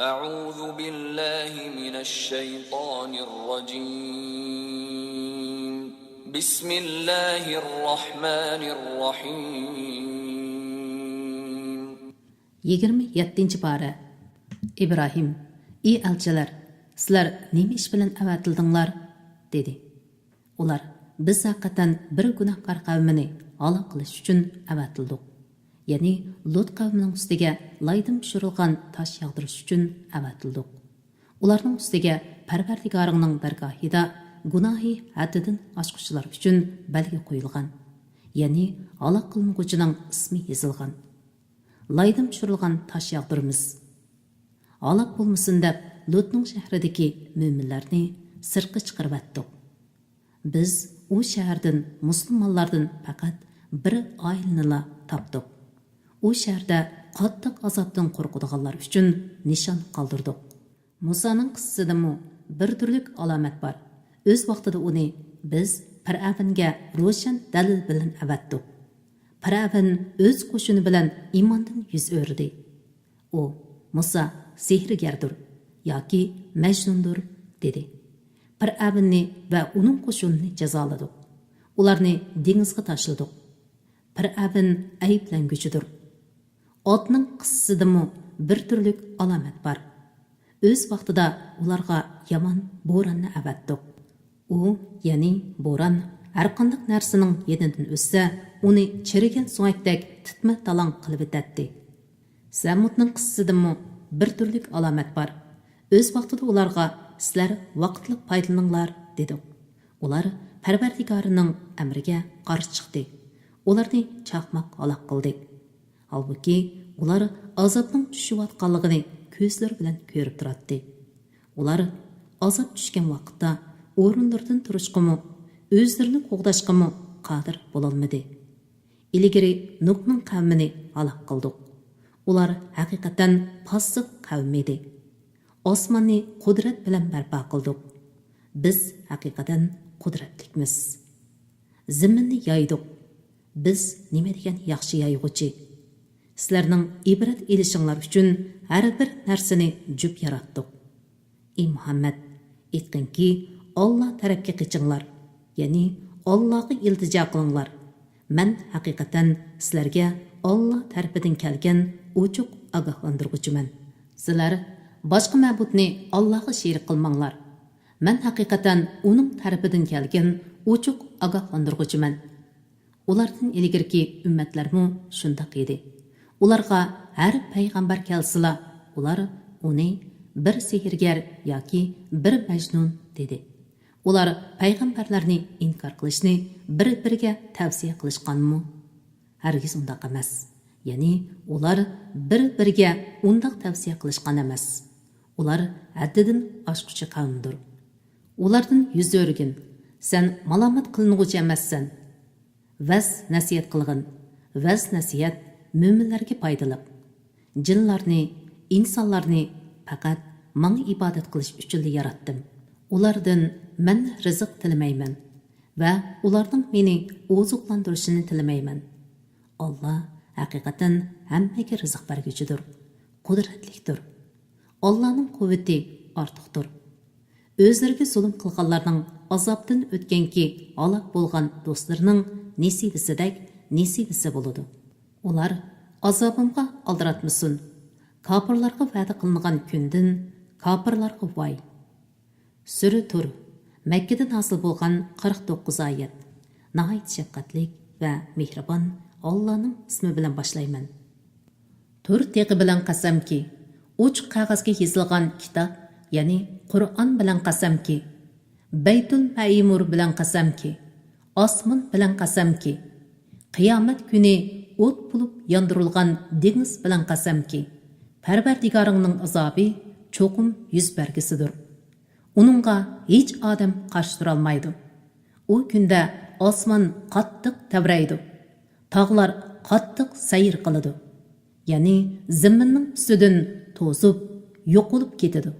أعوذ بالله من الشيطان الرجيم بسم الله الرحمن الرحيم 27 para İbrahim, ey elçiler, sizler nima ish bilan avatildinglar? dedi. Ular, biz haqiqatan bir gunohkor qavmini halok qilish uchun avatildik. Ya'ni Lut qavmining ustiga laydim tushirilgan tosh yog'dirish uchun avatildik. Ularning ustiga Parvardigoringning dargohida gunohi haddidan oshquchilar uchun belgi qo'yilgan. Ya'ni halok qilinguchining ismi yozilgan. Laydim tushirilgan tosh yog'dirimiz. Halok bo'lmasin deb Lutning shahridagi mo'minlarni sirtqa chiqarib atdik. Biz u shahardan musulmonlardan faqat bir oilani topdik. U shaharda qattiq azobdan qo'rqadiganlar uchun nishon qoldirdik. Musoning qissasidami bir turlik alomat bor. O'z vaqtida uni biz Fir'avnga ro'shan dalil bilan avatdik. Fir'avn o'z qo'shini bilan iymondan yuz o'rdi. U Musa sehrgardir yoki majnundir dedi. Fir'avnni va uning qo'shinini jazoladik. Ularni dengizga tashladik. Fir'avn ayblanguchidir. Otning qissasidami bir turlik alomat bor. O'z vaqtida ularga yomon bo'ronni avatdik. U, ya'ni bo'ron, har qanday narsaning yenidan o'ssa, uni chirigan so'ngakdek titma talang qilib etdi. Samudning qissasidami bir turlik alomat bor. O'z vaqtida ularga sizlar vaqtli foydalaninglar dedi. Ular Parvardigorining amriga qarshi chiqdi. Ularni chaqmoq aloq qildi. Halbuki ular azobning tushayotganligini ko'zlari bilan ko'rib turardi. Ular azob tushgan vaqtda o'rinlaridan turishqimi, o'zlarini qo'g'dashqimi qodir bo'lolmadi. Ilgari Nuhning qavmini halok qildik. Ular haqiqatan fosiq qavm edi. Osmonni qudrat bilan barpo qildik. Biz haqiqatan qudratlikmiz. Zaminni yoydik. Biz nima degan yaxshi yoyg'uchi. Sizlarning ibrat elishinglar uchun har bir narsani jup yaratdik. Ey Muhammad, aytqinki, Alloh tarafga qichinglar, ya'ni Allohga iltijo qilinglar. Men haqiqatan sizlarga Alloh tarafidan kelgan ochiq ogohlantiruvchiman. Sizlar boshqa ma'budni Allohga sherik qilmanglar. Men haqiqatan uning tarafidan kelgan ochiq ogohlantiruvchiman. Ulardan ilgirki ummatlarmu shundoq edi. Ularga har payg'ambar kelsila, ular uni bir sehrgar yoki bir majnun dedi. Ular payg'ambarlarni inkor qilishni bir-biriga tavsiya qilishganmi? Hargiz undaq emas. Ya'ni ular bir-biriga undaq tavsiya qilishgan emas. Ular haddidan oshquchi qavmdir. Ulardan yuz o'rgin. Sen malomat qilinguchi emassan. Vas nasihat qilgin. Vas nasihat mo'minlarga foydali. Jinlarni, insonlarni faqat menga ibodat qilish uchun yaratdim. Ulardan men rizq tilamayman va ularning meni oziqlantirishini tilamayman. Alloh haqiqatan hammaga rizq berguchidir, qudratlidir. Allohning quvvati ortiqdir. O'zlariga zulm qilganlarning azobdan o'tganki halok bo'lgan do'stlarining nasibisidek nasibisi bo'ladi. Ular azobimga aldiratmasin. Kafirlarga va'da qilingan kundan kafirlarga voy. Sura Tur, Makkadan hosil bo'lgan 49 oyat. Nihoyat shafqatli va mehribon Allohning ismi bilan boshlayman. Tur teqi bilan qasamki, ochiq qog'ozga yozilgan kitob, ya'ni Qur'on bilan qasamki, Baytul Ma'mur bilan qasamki, osmon bilan qasamki, qiyomat kuni o't bo'lib yondirilgan dengiz bilan qasamki, Parvardigoringning azobi cho'qim yuz bergisidir. Uningga hech odam qarshi tura olmaydi. U kunda osmon qattiq tavraydi. Tog'lar qattiq sayr qiladi. Ya'ni zaminning ustidan to'zib, yo'qolib ketadi.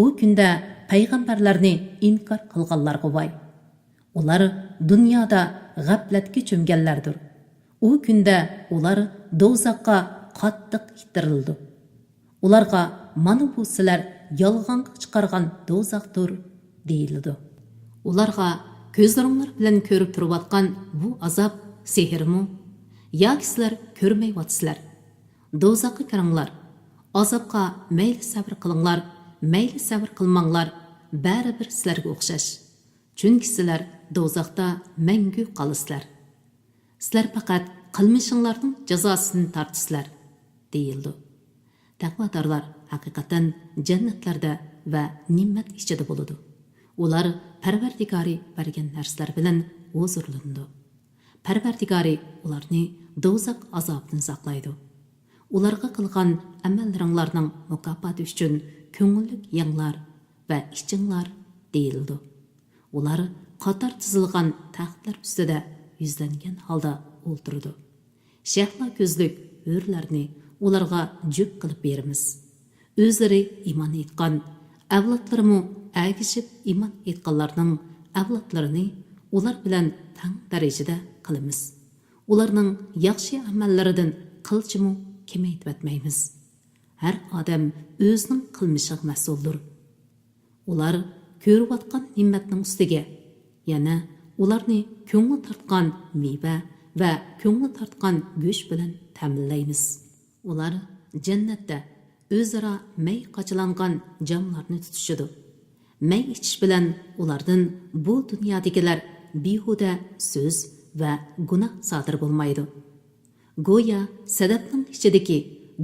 U kunda payg'ambarlarni inkor qilganlarga voy. Ular dunyoda g'aflatga cho'mganlardir. U kunda ular do'zaxga qattiq ittirildi. Ularga mana bu sizlar yolg'onga chiqargan do'zaxdir deyiladi. Ularga ko'zlaringlar bilan ko'rib turayotgan bu azob sehrmi yoki sizlar ko'rmayapsizlar? Do'zaxga kiringlar. Azobga mayli sabr qilinglar, mayli sabr qilmanglar, baribir sizlarga o'xshash. Chunki sizlar do'zaxda mangu qolasizlar. Sizlar faqat qilmishinglarning jazosini tortisizlar, deyildi. Taqvodorlar haqiqatan jannatlarda va ne'mat ichida bo'ladi. Ular Parvardigori bergan narsalar bilan huzurlandi. Parvardigori ularni do'zax azobidan saqlaydi. Ularga qilgan amallaringlarning mukofoti uchun ko'ngillik yanglar va ichinglar deyildi. Ular qator tizilgan taxtlar ustida yuzlangan holda o'ltirdi. Shahlo ko'zlik hurlarni ularga juk qilib beramiz. O'zlari iymon etgan avlodlarimi agishib iymon etganlarning avlodlarini ular bilan tang darajada qilamiz. Ularning yaxshi amallaridan qilchimi kemaytmaymiz. Har odam o'zining qilmishiga mas'uldir. Ular ko'rayotgan ne'matning ustiga yana ularni ko'ngli tortgan meva va ko'ngli tortgan go'sht bilan ta'minlaymiz. Ular jannatda o'zaro may qochilangan jamlarni tutishadi. May ichish bilan ulardan bu dunyodikilar behuda so'z va gunoh sodir bo'lmaydi. Go'yo sadafning ichidagi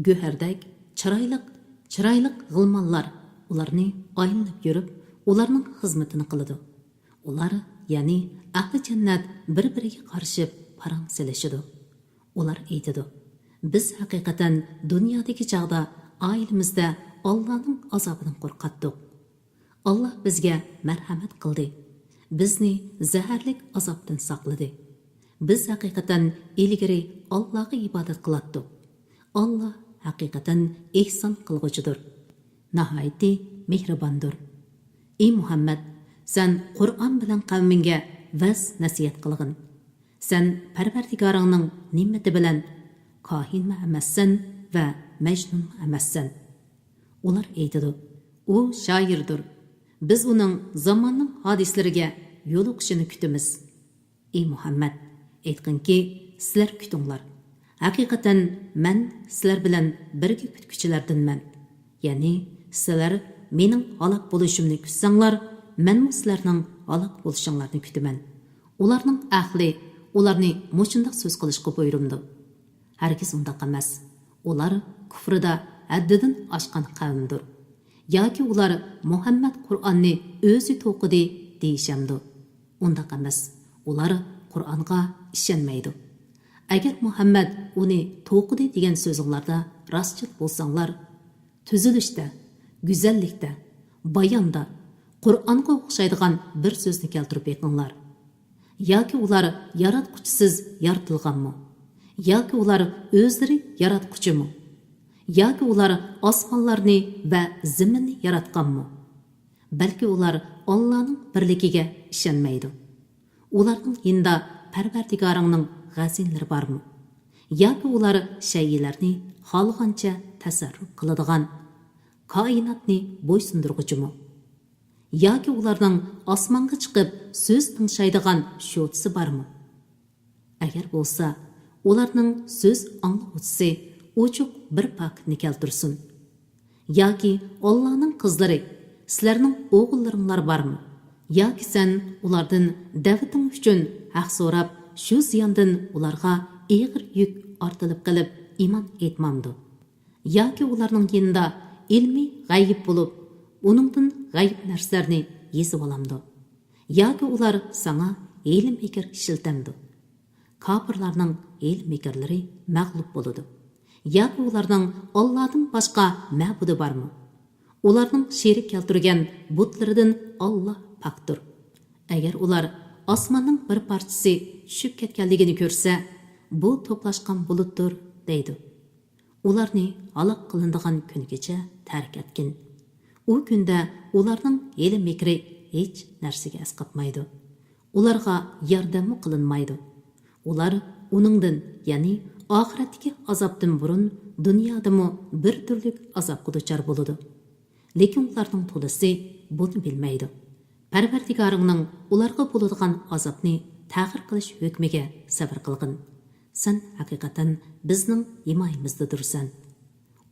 go'hardak chiroyli g'ilmonlar ularni aylanib yurib, ularning xizmatini qiladi. Ular, ya'ni ahli jannat bir-biriga qarshi parang silishadi. Ular aytadi: "Biz haqiqatan dunyodagi chaqda oilamizda Allohning azobidan qo'rqatdik. Alloh bizga marhamat qildi. Bizni zaharlik azobdan saqladi. Biz haqiqatan ilgari Allohga ibodat qilatdik. Alloh haqiqatan ihson qilg'uchidir. Nihoyatda mehribondir. Ey Muhammad, sen Qur'on bilan qavmingga vas nasihat qilgin. Sen Parvardigoringning ne'mati bilan kohinmi emassan va majnun emassan." Ular aytadi: "U shoirdir. Biz uning zamonning hodislariga yo'liqishini kutamiz." Ey Muhammad, aytqinki, sizlar kutinglar. Haqiqatan men sizlar bilan birga kutguchilardanman. Ya'ni sizlar mening halok bo'lishimni kutsanglar, men sizlarning halok bo'lishinglarni kutaman. Ularning ahli ularni mo'shundoq so'z qilishga buyurumdi. Hargiz undaq emas. Ular kufrida haddidan oshgan qavmdir. Yoki ular Muhammad Qur'onni o'zi to'qidi deyishamdi. Undaq emas. Ular Qur'onga ishonmaydi. Agar Muhammad uni to'qidi degan so'zinglarda rostchil bo'lsanglar, tuzilishda, go'zallikda, bayonda Qur'onga o'xshaydigan bir so'zni keltirib beqinglar. Yoki ular yaratquchisiz yaratilganmi? Yoki ular o'zlari yaratquchimi? Yoki ular osmonlarni va zaminni yaratganmi? Balki ular Allohning birligiga ishonmaydi. Ularning inda Parvardigoringning g'azinlari bormi? Yoki ular shaylarni xohlagancha tasarruf qiladigan, koinotni bo'ysundirguchimi? Yoki ularning osmonga chiqib so'z tingshaydigan sho'tisi bormi? Agar bo'lsa, ularning so'z anglovchisi ochiq bir pokitni keltirsin. Yoki Allohning qizlari, sizlarning o'g'illaringlar bormi? Yoki sen ulardan da'vating uchun haq so'rab, shu ziyondan ularga og'ir yuk ortilib qilib iymon etmamdi. Yoki ularning yinda ilmiy g'ayib bo'lib, uningdan g'ayib narsalarni yezib olamdi. Yoki ular sana ilm fikr ishiltamdi. Kofirlarning ilm fikrlari mag'lub bo'ladi. Yoki ularning Allohdan boshqa ma'budi bormi? Ularning sherik keltirgan butlaridan Alloh pokdir. Agar ular osmonning bir parchasi tushib ketganligini ko'rsa, bu to'plashgan bulutdir deydi. Ularni halok qilinadigan kungacha tark etgin. U kunda ularning ilm fikri hech narsaga asqatmaydi. Ularga yordam qilinmaydi. Ular uningdan, ya'ni oxiratdagi azobdan burun dunyodami bir turlik azobga duchor bo'ladi. Lekin ularning to'lisi buni bilmaydi. Parvardigoringning ularga bo'ladigan azobni ta'xir qilish hukmiga sabr qilgin. Sen haqiqatan bizning himoyamizdadirsan.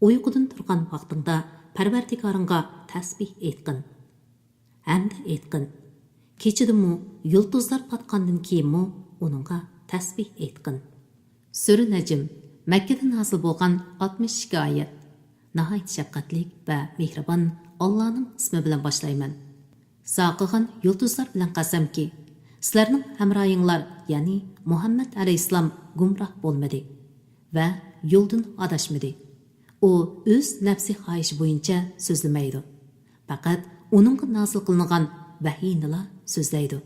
Uyqudan turgan vaqtingda Parvardigoringga tasbih aytqin. Hamda aytqin. Kechidimi yulduzlar patqandan keyinmi uningga tasbih aytqin. Sura Najm Makkada nazil bo'lgan 62 oyat. Nihoyat shafqatli va mehribon Allohning ismi bilan boshlayman. Saqig'an yulduzlar bilan qasamki, sizlarning hamroyinglar, ya'ni Muhammad alayhissalom gumroh bo'lmadi va yo'ldan adashmadi. U o'z nafsi xohishi bo'yicha so'zlamaydi. Faqat uningga nazil qilingan vahiyni so'zlaydi.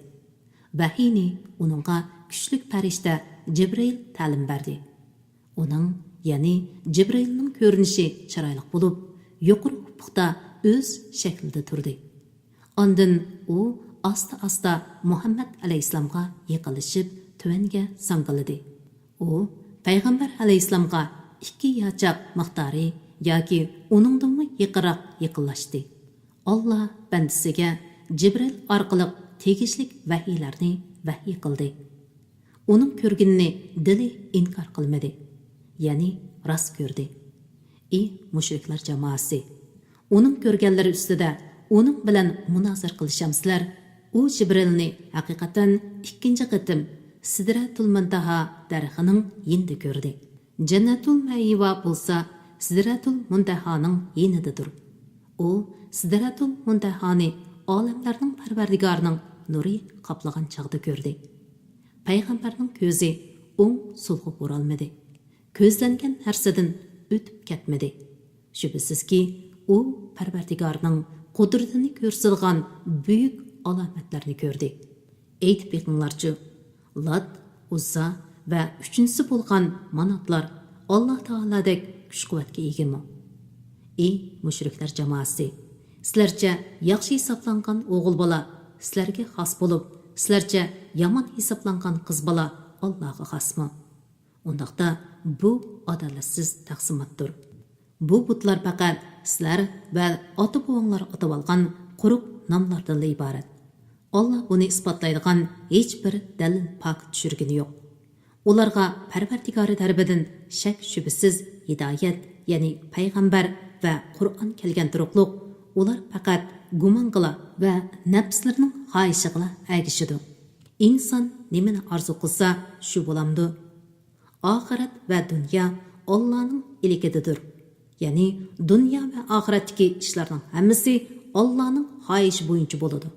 Vahiyni uningga kuchli farishta Jibril ta'lim berdi. Uning, ya'ni Jibrilning ko'rinishi chiroyli bo'lib, yuqori ufqda o'z shaklida turdi. Ondan u asta-asta Muhammad alayhissalomga yaqinlashib, tuvanga sanqildi. U payg'ambar alayhissalomga 2 yochoq miqdori yoki uningdan yaqinroq yaqinlashdi. Alloh bandasiga Jibril orqali tegishli vahiylarni vahiy qildi. Uning ko'rganini dili inkor qilmadi, ya'ni rost ko'rdi. Mushriklar jamoasi, uning ko'rganlari ustida uning bilan munozir qilishamsizlar. U Jibrilni haqiqatan ikkinchi qatim Sidratul Muntaha daraxining yinida ko'rdi. Jannatul Ma'va bo'lsa Sidratul Muntahaning yinidadir. U Sidratul Muntahani olamlarning Parvardigorining nuri qoplagan chog'da ko'rdi. Payg'ambarning ko'zi o'ng so'lga o'ralmadi. Ko'zlangan narsadan o'tib ketmadi. Shubhisizki, u Parvardigorining qudratini ko'rsatgan buyuk alomatlarni ko'rdi. Aytib beqinglarchi, Lat, Uzza va uchinchisi bo'lgan manotlar Alloh taoladek kuch-quvvatga egami? Mushriklar jamoasi, sizlarcha yaxshi hisoblangan o'g'il bola sizlarga xos bo'lib, sizlarcha yomon hisoblangan qiz bola Allohga xosmi? Undaqda bu adolatsiz taqsimotdir. Bu butlar faqat sizlar va ota-bovanglar atab olgan quruq nomlardan iborat. Allah buni isbotlaydigan hech bir dalil pok tushirgani yo'q. Ularga Parvardigori tarafidan shak shubhasiz hidoyat, ya'ni payg'ambar va Qur'on kelgan turuqliq, ular faqat gumon qila va nafslarining xohishiga ergishadi. Inson nimani orzu qilsa, shu bo'lamdi. Oxirat va dunyo Allohning ilkididir. Ya'ni dunyo va oxiratdagi ishlarning hammasi Allohning xohishi bo'yicha bo'ladi.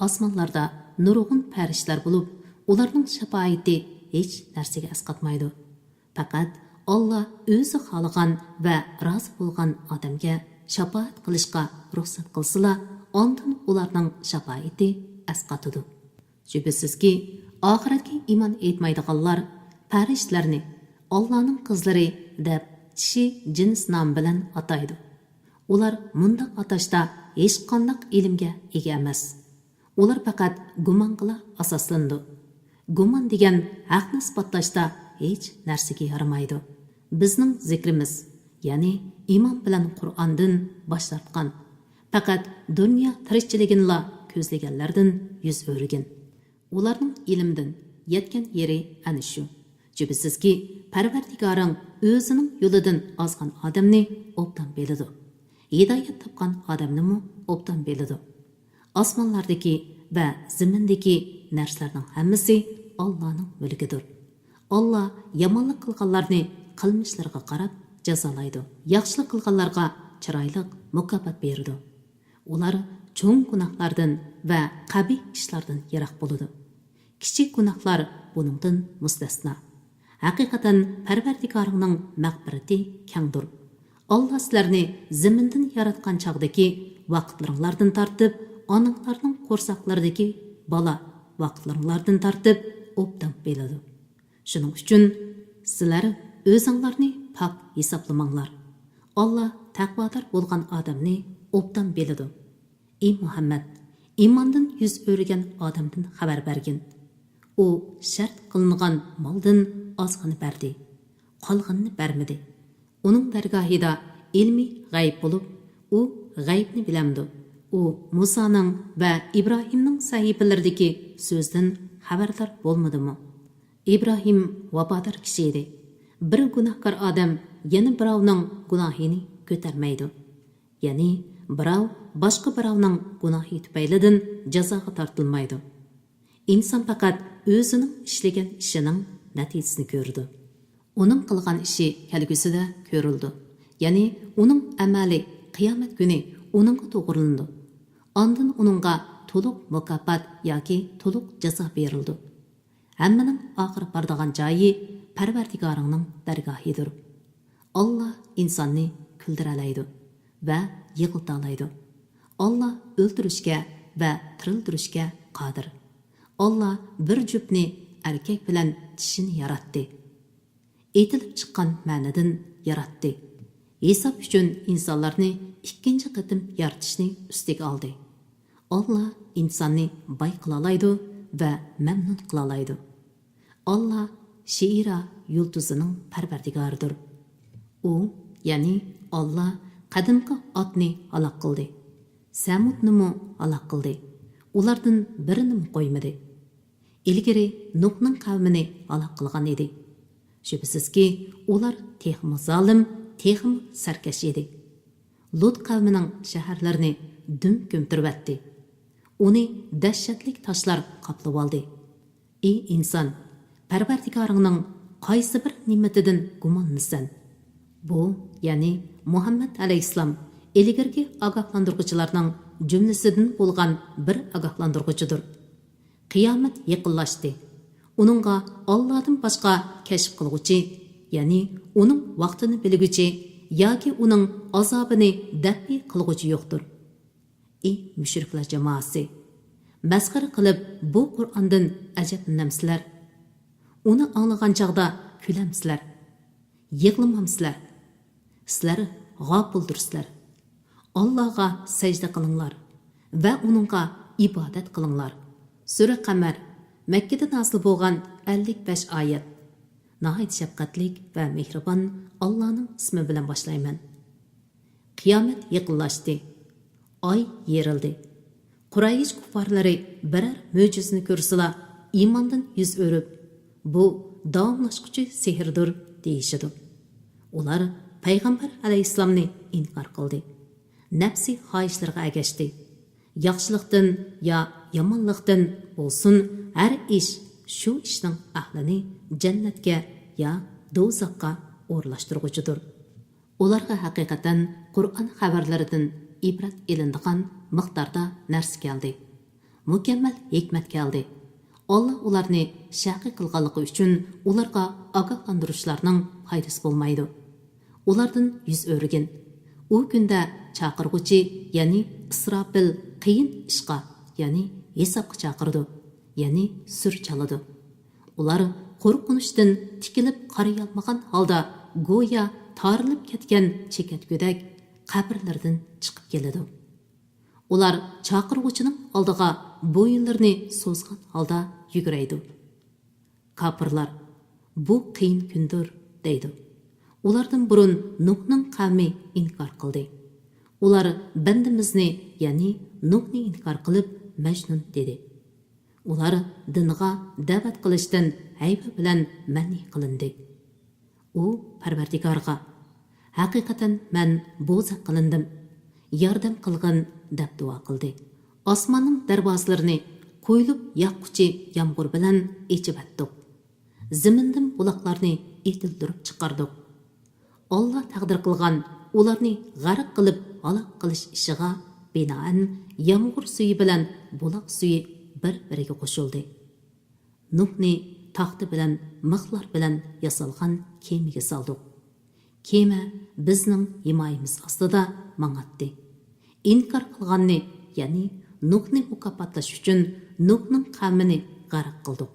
Osmonlarda nurg'un farishtalar bo'lib, ularning shafoati hech narsaga asqatmaydi. Faqat Alloh o'zi xohlagan va rozi bo'lgan odamga shafoat qilishga ruxsat qilsa, ondan ularning shafoati asqatadi. Shubhisizki, oxiratga iymon etmaydiganlar farishtalarni Allohning qizlari deb kishi jins nom bilan ataydi. Ular mundaq atashda hech qanday ilmga ega emas. Ular faqat gumon qila asoslandi. Gumon degan haqni isbotlashda hech narsaga yaramaydi. Bizning zikrimiz, ya'ni iymon bilan Qur'ondan boshlatgan, faqat dunyo tirikchiligini ko'zlaganlardan yuz o'rgin. Ularning ilmdan yetgan yeri ana shu. Shubhisizki, Parvardigoring o'zining yo'lidan ozgan odamni obdan biladi. Hidoyat topgan odamni obdan biladi. Osmonlardagi va zimindagi narsalarning hammasi Allohning mulkidir. Alloh yomonlik qilganlarni qilmishlariga qarab jazolaydi. Yaxshilik qilganlarga chiroyli mukofot beradi. Ular cho'ng gunohlardan va qabih ishlardan yiroq bo'ladi. Kichik gunohlar buningdan mustasno. Haqiqatan Parvardigoringning mag'firati kengdir. Alloh sizlarni zamindan yaratgan chog'dagi vaqtlaringlardan tortib, onanglarning qo'rsaqlaridagi bola vaqtlaringlardan tortib obdan biladi. Shuning uchun sizlar o'zinglarni pok hisoblamanglar. Alloh taqvodor bo'lgan odamni obdan biladi. Muhammad, iymondan yuz o'rgan odamdan xabar bergin. U shart qilingan moldan ozg'ini berdi, qolganini bermadi. Uning dargohida ilmiy g'ayb bo'lib, u g'aybni bilamdi. U Musoning va Ibrohimning sahifalaridagi so'zdan xabardor bo'lmadimi? İbrahim vafodor kishi edi. Bir gunohkor odam yana birovning gunohini ko'tarmaydi. Ya'ni birov boshqa birovning gunohi tufaylidan jazoga tortilmaydi. İnson faqat o'zining ishlagan ishining natijasini ko'rdi. Uning qilgan ishi kelgusida ko'rildi. Ya'ni uning amali qiyomat kuni uningga to'g'rilandi. Ondan uningga to'liq mukofot yoki to'liq jazo berildi. Hammaning oxiri boradigan joyi Parvardigoringning dargohidir. Allah insonni kuldiralaydi va yig'iltalaydi. Allah o'ldirishga va tirildirishga qodir. Allah bir juftni erkak bilan tishini yaratdi. Etilib chiqqan ma'nodan yaratdi. Hisob uchun insonlarni ikkinchi qatim yaratishni ustiga oldi. Allah insonni boy qilalaydi va mamnun qilalaydi. Allah Şiira yulduzining parvardigoridir. U, ya'ni Allah qadimgi otni halok qildi. Samudni halok qildi. Ulardan birini qo'ymadi. Ilgari Nuhning qavmini halok qilgan edi. Shubhisizki, ular texmi zolim, texmi sarkash edi. Lut qavmining shaharlarini dum ko'mtiribdi. Uni dahshatli toshlar qoplab oldi. Ey inson, Parvardigoringning qaysi bir ne'matidan gumonmisan? Bu, ya'ni Muhammad alayhissalom ilgirgi ogohlantiruvchilarning jumlasidan bo'lgan bir ogohlantiruvchidir. Qiyomat yaqinlashdi. Uningga Allohdan boshqa kashf qilguvchi, ya'ni uning vaqtini bilguvchi yoki uning azobini dafi qilguvchi yo'qdir. Ey mushriklar jamoasi, masxara qilib bu Qur'ondan ajablanamsizlar. Uni anglagan chaqda kulamsizlar, yig'lamamsizlar. Sizlar g'ofildirsizlar. Allohga sajda qilinglar va uningga ibodat qilinglar. Sura Qamar Makkada nozil bo'lgan 55 oyat. Nihoyat shafqatlik va mehribon Allohning ismi bilan boshlayman. Qiyomat yaqinlashdi. Oy yerildi. Quraysh kuffarlari biror mo'jizani ko'rsala iymondan yuz o'rib, bu davomlashquchi sehrdir deyishidi. Ular payg'ambar alayhissalomni inkor qildi. Nafsi xohishlarga agashdi. Yaxshilikdan yo yomonlikdan bo'lsin, har ish shu ishning ahlini jannatga yo do'zaxga o'rlashtirguchidir. Ularga haqiqatan Qur'on xabarlaridan ibrat ilindigan miqdorda narsa keldi. Mukammal hikmat keldi. Allah ularni shaqi qilganligi uchun ularga ogohlantirishlarning foydasi bo'lmaydi. Ulardan yuz o'rgin. U kunda chaqirg'uchi, ya'ni Isrofil qiyin ishqa, ya'ni hisobga chaqirdi, ya'ni sur chaladi. Ular qo'rqinishdan tikilib qarayolmagan holda go'yo tarilib ketgan chekatgo'dak qabrlardan chiqib keladi. Ular chaqirg'uchining oldiga bo'yinlarini so'zgan holda yuguraydi. Kafirlar, bu qiyin kundir, deydi. Ulardan burun Nuhning qavmi inkor qildi. Ular bandimizni, ya'ni Nuhni inkor qilib Majnun dedi. Ular dinga da'vat qilishdan hayba bilan man'i qilindi. U Parvardigorga, haqiqatan men bo'za qilindim, yordam qilgin deb duo qildi. Osmonning darvozalarini qo'yilib yoqquchi yomg'ir bilan echib atdik. Zamindan buloqlarni etildirib chiqardik. Allah taqdir qilgan ularni g'arq qilib halok qilish ishiga binoan yomg'ir suvi bilan buloq suvi bir-biriga qo'shildi. Nuhni taxti bilan, mixlar bilan yasalgan kemaga soldik. Kema bizning himoyamiz ostida mang'atdi. Inkor qilganni, ya'ni Nuhni mukofotlash uchun Nuhning qavmini g'arq qildik.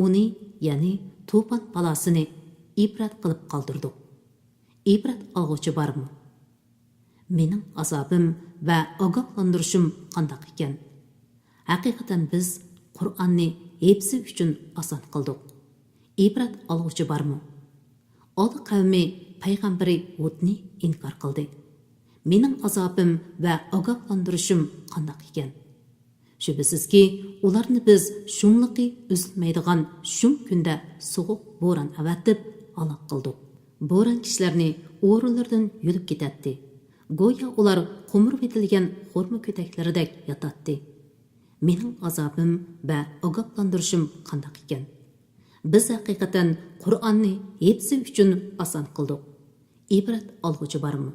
Uni, ya'ni to'fon balosini ibrat qilib qoldirdik. İbrat olg'uvchi bormi? Mening azobim va ogohlantirishim qandoq ekan? Haqiqatan biz Qur'onni hepsi uchun oson qildik. İbrat olg'uvchi bormi? Ol qavmi payg'ambari Hudni inkor qildi. Mening azobim va ogohlantirishim qandoq ekan? Shubhisizki, ularni biz shumliqi uzilmaydigan shum kunda sovuq bo'ron avatib aloq qildik. Bo'ron kishilarni o'rinlaridan yulib ketadi. Go'yo ular qumurib etilgan xurma ko'taklaridek yotadi. Mening azobim va ogohlantirishim qandoq ekan? Biz haqiqatan Qur'onni hepsi uchun oson qildik. Ibrat olg'uchi bormi?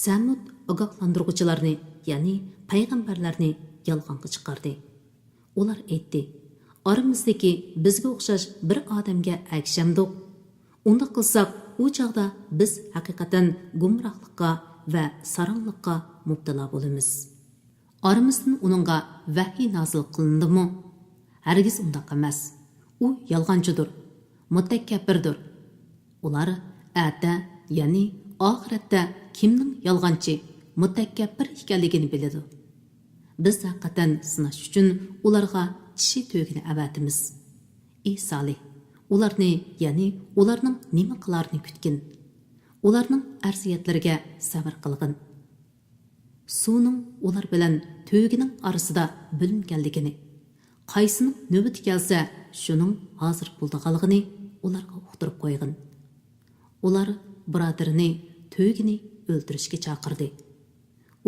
Samud ogohlantiruvchilarni, ya'ni payg'ambarlarni yolg'onga chiqardi. Ular aytdi: "Oramizdagi bizga o'xshash bir odamga agshamdik. Unda qilsak, u chaqda biz haqiqatan gumrohlikqa va saronlikqa mubtalo bo'lamiz." Oramizdan uningga vahiy nozil qilindimi? Hargiz undaq emas. U yolg'onchidir, mutakabbirdir. Ular ata, ya'ni oxiratda kimning yolg'onchi, mutakabbir ekanligini biladi. Biz haqiqatan sinash uchun ularga tishi to'gini avatimiz. Ey Solih, ularni, ya'ni ularning nima qilarini kutgin. Ularning arziyatlariga sabr qilgin. Suvning ular bilan to'gining orasida bo'linganligini, qaysining navbati kelsa, shuning hozir bo'ldiganligini ularga uqtirib qo'ygin. Ular birodarini to'gini o'ldirishga chaqirdi.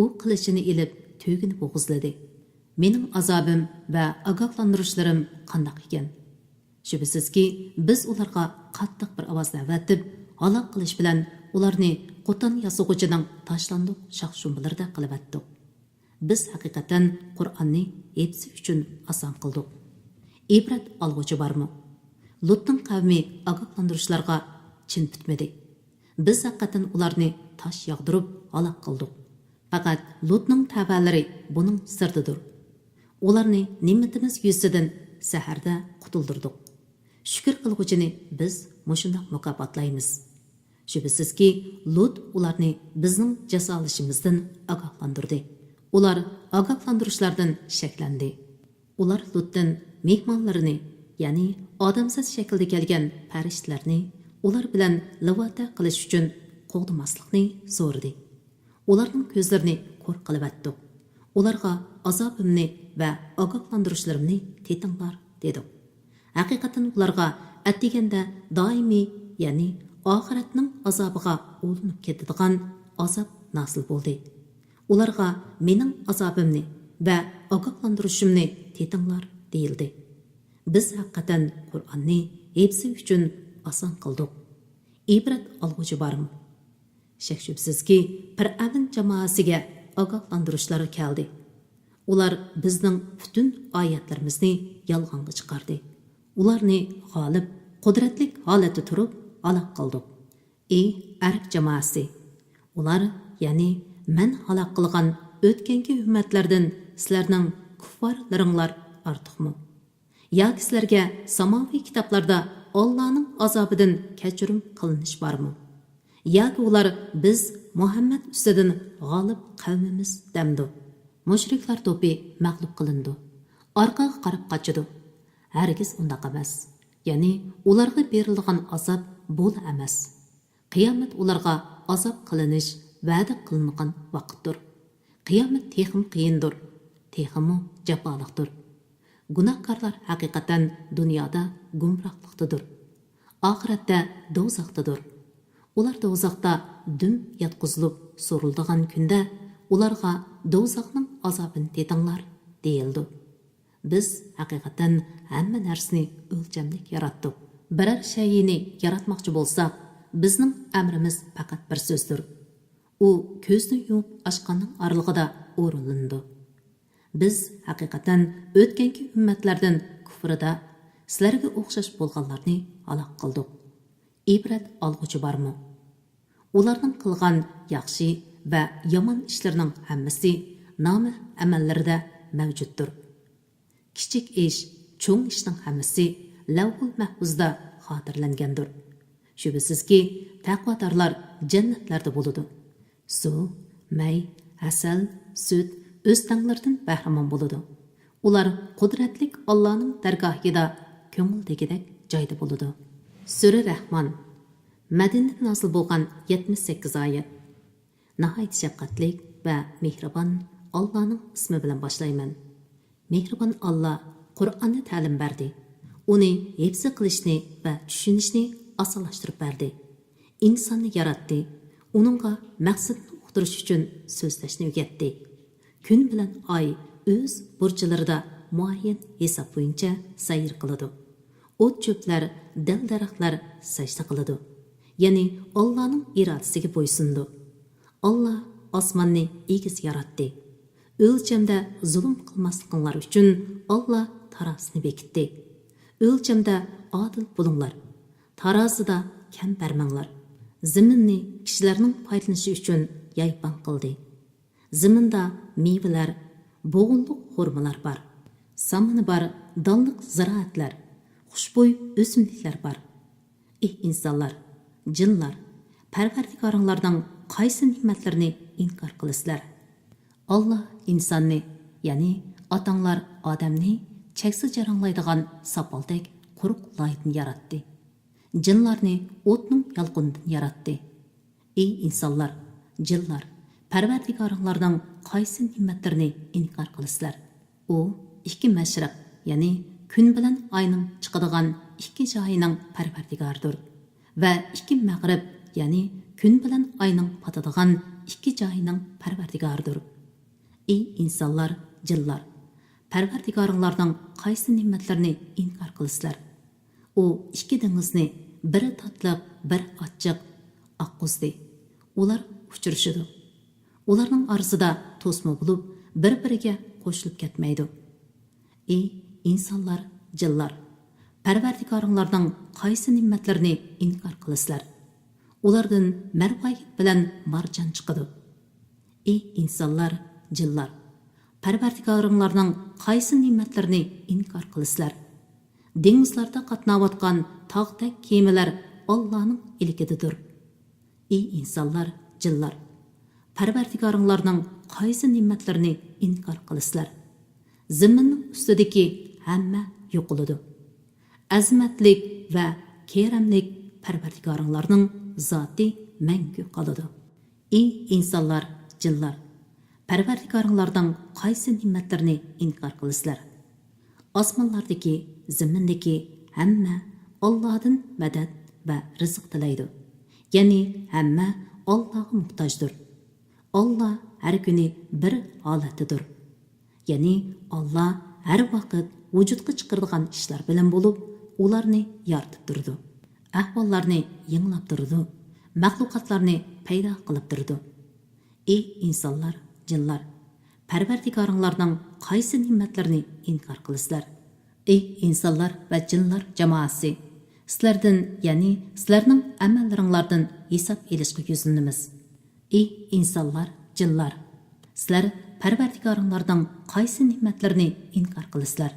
U qilichini ilib to'gini bo'g'izladi. Mening azobim va ogohlantirishlarim qandoq ekan? Shubhisizki, biz ularga qattiq bir ovozda avatib, halok qilish bilan ularni qo'ton yasug'uchining tashlandiq shox-shumbalarida qilib atdik. Biz haqiqatan Qur'onni hepsi uchun oson qildik. Ibrat olg'uchi bormi? Lutning qavmi ogohlantirishlarga chin tutmadi. Biz haqiqatan ularni tosh yog'dirib halok qildik. Faqat Lutning tabalari buning sirdidir. Ularni ne'matimiz yuzidan saharda qutuldirdik. Shukr qilguvchini biz mushundoq mukofotlaymiz. Shubhisizki, Lut ularni bizning jasolashimizdan ogohlantirdi. Ular ogohlantirishlardan shaklandi. Ular Lutdan mehmonlarini, ya'ni odamsiz shaklda kelgan farishtalarni ular bilan lavata qilish uchun qo'g'dimaslikni so'radi. Ularning ko'zlarini ko'r qilib atdik. Ularga azobimni va ogohlantirishlarimni tetinglar dedi. Haqiqatan ularga atiganda doimiy, ya'ni oxiratning azobiga ulinib ketadigan azob nasil bo'ldi. Ularga mening azobimni va ogohlantirishimni tetinglar deyildi. Biz haqiqatan Qur'onni hepsi uchun oson qildik. Ibrat olg'uchi bormi? Shak shubsizki, Fir'avn jamoasiga ogohlantirishlar keldi. Ular bizning butun oyatlarimizni yolg'onga chiqardi. Ularni g'olib, qudratli holatda turib halok qildik. Ey Arab jamoasi, ular, ya'ni men halok qilgan o'tgangi ummatlardan sizlarning kuffarlaringlar ortiqmi? Yoki sizlarga samoviy kitoblarda Allohning azobidan kechirim qilinish bormi? Yoki ular biz Muhammad ustidan g'olib qavmimiz demdi. Mushriklar to'pi mag'lub qilindi. Orqaga qarab qochdi. Hargiz undaq emas. Ya'ni ularga berilgan azob bo'l emas. Qiyomat ularga azob qilinish va'da qilingan vaqtdir. Qiyomat texim qiyindir, teximi jafoliqdir. Gunohkorlar haqiqatan dunyoda gumrohlikdadir. Oxiratda do'zaxdadir. Ular do'zaxda dum yotqizilib so'rildigan kunda ularga do'zaxning azobini tetinglar deyildi. Biz haqiqatan hamma narsani o'lchamlik yaratdik. Biror shayni yaratmoqchi bo'lsak, bizning amrimiz faqat bir so'zdir. U ko'zni yumib ochganning oralig'ida o'rinlandi. Biz haqiqatan o'tgangi ummatlardan kufrida sizlarga o'xshash bo'lganlarni halok qildik. Ibrat olg'uchi bormi? Ularning qilgan yaxshi va yomon ishlarining hammasi nomi amallarida mavjuddir. Kichik ish, cho'ng ishning hammasi lavhul mahfuzda xotirlangandir. Shubhisizki, taqvodorlar jannatlarda bo'ladi. Suv, may, asal, sut o'z tanglaridan bahramon bo'ladi. Ular qudratli Allohning dargohida ko'ngildagidek joyda bo'ladi. Sura Rahmon Мәдинәдә назil bo'lgan 78 oyat. Nihoyat shafqatlik va mehribon Allohning ismi bilan boshlayman. Mehribon Alloh Qur'onni ta'lim berdi. Uni hifz qilishni va tushunishni osonlashtirib berdi. İnsonni yaratdi. Uningga maqsadni uqtirish uchun so'zlashni o'rgatdi. Kun bilan oy o'z burchlarida muayyan hisob bo'yicha sayr qiladi. O't cho'plar, dal-daraxtlar sajda qiladi. Ya'ni Allohning irodasiga bo'ysundi. Alloh osmonni egiz yaratdi. O'lchamda zulm qilmasliklarinlar uchun Alloh tarozini bekitdi. O'lchamda adil bo'linglar. Tarozida kam bermanglar. Zaminni kishilarning foydalanishi uchun yaypon qildi. Zaminda mevalar, bo'g'inliq xurmalar bor. Samini bor, donliq ziroatlar, xushbo'y o'simliklar bor. Ey insonlar, jinlar, Parvardigoringlarning qaysi ne'matlarini inkor qilasizlar? Alloh insonni, ya'ni otanglar odamni cheksiz jaranglaydigan sopaldek quruq loydan yaratdi. Jinlarni o'tning yalqunidan yaratdi. Ey insonlar, jinlar, Parvardigoringlarning qaysi ne'matlarini inkor qilasizlar? U ikki mashriq, ya'ni kun bilan oyning chiqadigan ikki joyining Parvardigoridir va ikki mag'rib, ya'ni kun bilan oyning patadigan ikki joyining Parvardigoridir. Ey insonlar, jinlar, Parvardigoringlarning qaysi ne'matlarini inkor qilasizlar? U ikki dengizni biri tatliq, bir achchiq oqqizdi. Ular uchrashadi. Ularning orasida to'sma bo'lib, bir-biriga qo'shilib ketmaydi. Ey insonlar, jinlar, Parvardigoringlarning qaysi ne'matlarini inkor qilasizlar? Ulardan marvoyit bilan marjon chiqadi. Ey insonlar, jinlar, Parvardigoringlarning qaysi ne'matlarini inkor qilasizlar? Dengizlarda qatnayotgan tog'dek kemalar Allohning ilkididir. Ey insonlar, jinlar, Parvardigoringlarning qaysi ne'matlarini inkor qilasizlar? Zaminning ustidagi hamma yo'qoladi. Azimatlik va keramlik Parvardigoringlarning zoti mangu qoladi. Ey insonlar, jinlar, Parvardigoringlarning qaysi ne'matlarini inkor qilasizlar? Osmonlardagi, zamindagi hamma Allohdan madad va rizq tilaydi. Ya'ni hamma Allohga muhtojdir. Alloh har kuni bir holatidir. Ya'ni Alloh har vaqt vujudga chiqaradigan ishlar bilan bo'lib, ularni yaratib turdi. Ahvollarni yanglab turdi. Maxluqotlarni paydo qilib turdi. Ey insonlar, jinlar, Parvardigoringlarning qaysi ne'matlarini inkor qilasizlar? Ey insonlar va jinlar jamoasi, sizlardan, ya'ni sizlarning amallaringlardan hisob elishga yuzlanamiz. Ey insonlar, jinlar, sizlar Parvardigoringlarning qaysi ne'matlarini inkor qilasizlar?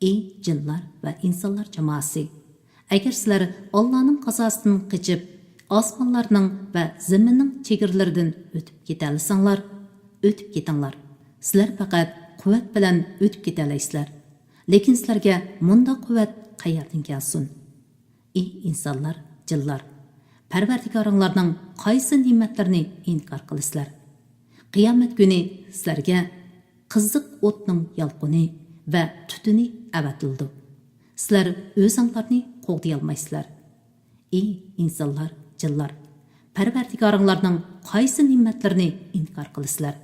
Ey jinlar va insonlar jamoasi, agar sizlar Allohning qazosidan qochib, osmonlarning va zaminning chegaralaridan o'tib keta olsanglar, o'tib ketinglar. Sizlar faqat quvvat bilan o'tib keta olasizlar. Lekin sizlarga munda quvvat qayerdan kelsin? Ey insonlar, jinlar, Parvardigoringlarning qaysi ne'matlarini inkor qilasizlar? Qiyomat kuni sizlarga qiziq o'tning yalquni va tutuni avatildi. Sizlar o'zinglarni qo'g'day olmaysizlar. Ey insonlar, jinlar, Parvardigoringlarning qaysi ne'matlarini inkor qilasizlar?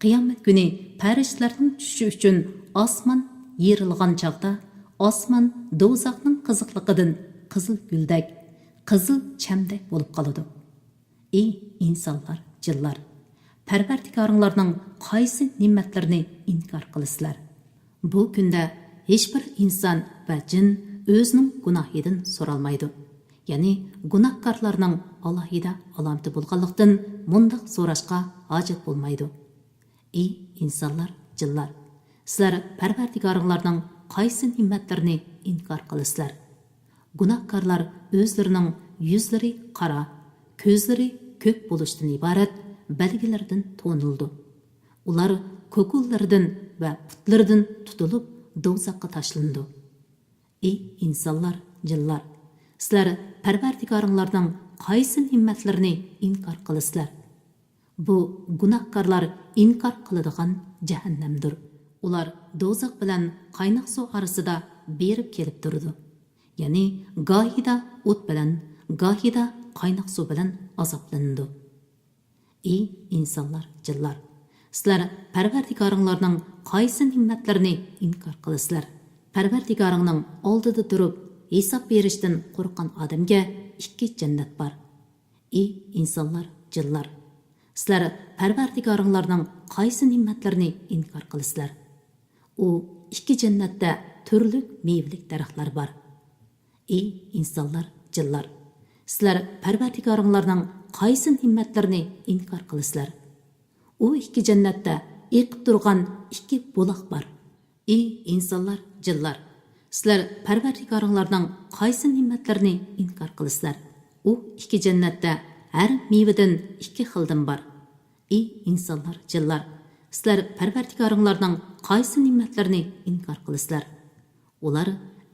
Qiyomat kuni farishtalarning tushishi uchun osmon yerilgan chaqda, osmon do'zaxning qiziqligidan qizil guldak, qizil chamdak bo'lib qoladi. Ey insonlar, jinlar, Parvardigoringlarning qaysi ne'matlarini inkor qilasizlar? Bu kunda hech bir inson va jin o'zining gunohidan so'ralmaydi. Ya'ni gunohkorlarning alohida alomati bo'lganlikdan mundaq so'rashga hojat bo'lmaydi. Ey insonlar, jinlar, sizlar Parvardigoringlarning qaysi ne'matlarini inkor qilasizlar? Gunohkorlar o'zlarining yuzlari qora, ko'zlari ko'k bo'lishdan iborat belgilardan to'nildi. Ular ko'kullardan va putlaridan tutilib do'zaxga tashlandi. Ey insonlar, jinlar, sizlar parvardigoringlarning qaysi ne'matlarini inkor qilasizlar? Bu gunohkorlar inkor qiladigan jahannamdir. Ular do'zax bilan qaynoq suv orasida berib kelib turdi. Ya'ni gohida o't bilan, gohida qaynoq suv bilan azoblanadi. Ey insonlar, jinlar, sizlar parvardigoringlarning qaysi ne'matlarini inkor qilasizlar? Parvardigoringning oldida turib hisob berishdan qo'rqqan odamga ikki jannat bor. Ey insonlar, jinlar, sizlar parvardigoringlarning qaysi ne'matlarini inkor qilasizlar? U ikki jannatda turli mevalik daraxtlar bor. Ey insonlar, jinlar, sizlar parvardigoringlarning qaysi ne'matlarini inkor qilasizlar? U ikki jannatda eqib turgan ikki buloq bor. Ey insonlar, jinlar, sizlar parvardigoringlarning qaysi ne'matlarini inkor qilasizlar? U ikki jannatda har mevadan ikki xildan bor. Ey insonlar, jinlar, sizlar parvardigoringlarning qaysi ne'matlarini inkor qilasizlar? Ular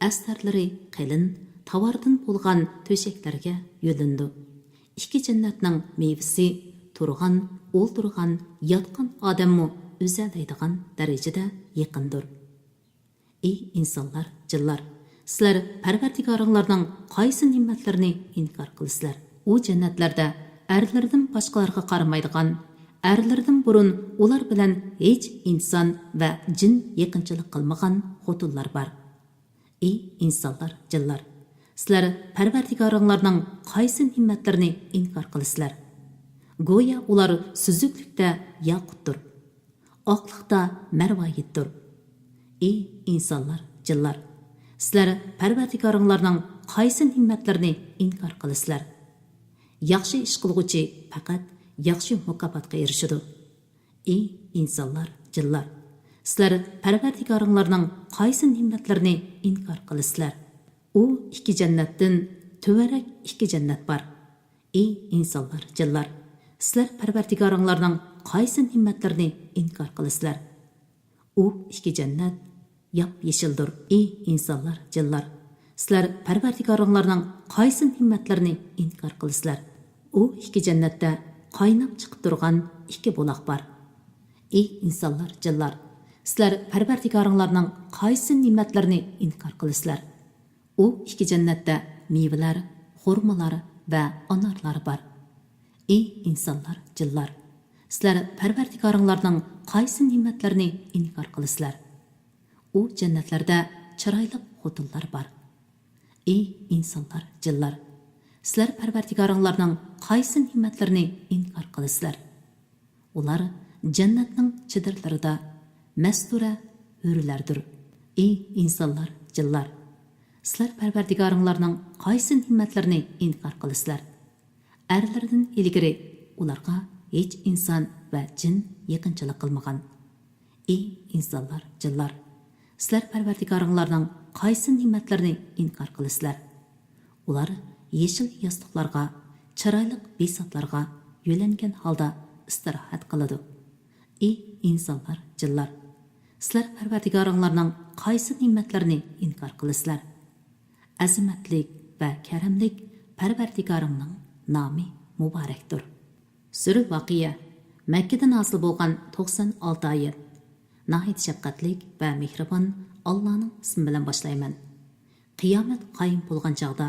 astarlari qalin, tavardan bo'lgan to'shaklarga yo'lindi. İki jannatning mevasi turgan, o'ltirgan, yotgan odamni o'zalaydigan darajada yaqindir. Ey insonlar, jinlar, sizlar parvardigoringlarning qaysi ne'matlarini inkor qilasizlar? U jannatlarda erlardan boshqalarga qaramaydigan, erlardan burun ular bilan hech inson va jin yaqinchilik qilmagan xotinlar bor. Ey insonlar, jinlar, sizlar parvardigoringlarning qaysi ne'matlarini inkor qilasizlar? Go'yo ular suzuklikda yaqutdir, oqliqda marvoyitdir. Ey insonlar, jinlar, sizlar parvardigoringlarning qaysi ne'matlarini inkor qilasizlar? Yaxshi ish qilguvchi faqat yaxshi mukofotga erishadi. Ey insonlar, jinlar, sizlar parvardigoringlarning qaysi ne'matlarini inkor qilasizlar? U ikki jannatdan tuvarak ikki jannat bor. Ey insonlar, jinlar, sizlar parvardigoringlarning qaysi ne'matlarini inkor qilasizlar? U ikki jannat yap yeshildir. Ey insonlar, jinlar, sizlar parvardigoringlarning qaysi ne'matlarini inkor qilasizlar? U ikki jannatda qaynab chiqib turgan ikki buloq bor. Ey insonlar, jinlar, sizlar parvardigoringlarning qaysi ne'matlarini inkor qilasizlar? U ikki jannatda mevalar, xurmolar va anorlar bor. Ey insonlar, jinlar, sizlar parvardigoringlarning qaysi ne'matlarini inkor qilasizlar? U jannatlarda chiroyli xotinlar bor. Ey insonlar, jinlar, sizlar parvardigoringlarning qaysi ne'matlarini inkor qilasizlar? Ular jannatning chidirlarida mastura hurilardir. Ey insonlar, jinlar, sizlar parvardigoringlarning qaysi ne'matlarini inkor qilasizlar? Erlardan ilgari ularga hech inson va jin yaqinchilik qilmagan. Ey insonlar, jinlar, sizlar parvardigoringlarning qaysi ne'matlarini inkor qilasizlar? Ular yeşil yostiqlarga, chiroyli besatlarga yo'langan holda istirohat qiladi. Ey insonlar, jinlar, sizlar parvardigoringlarning qaysi ne'matlarini inkor qilasizlar? Azimatlik va karamlik parvardigoringning nomi muborakdir. Sura Voqea Makkada nozil bo'lgan 96 oyat. Nahayt shafqatlik va mehribon Allohning ismi bilan boshlayman. Qiyomat qoyim bo'lgan chaqda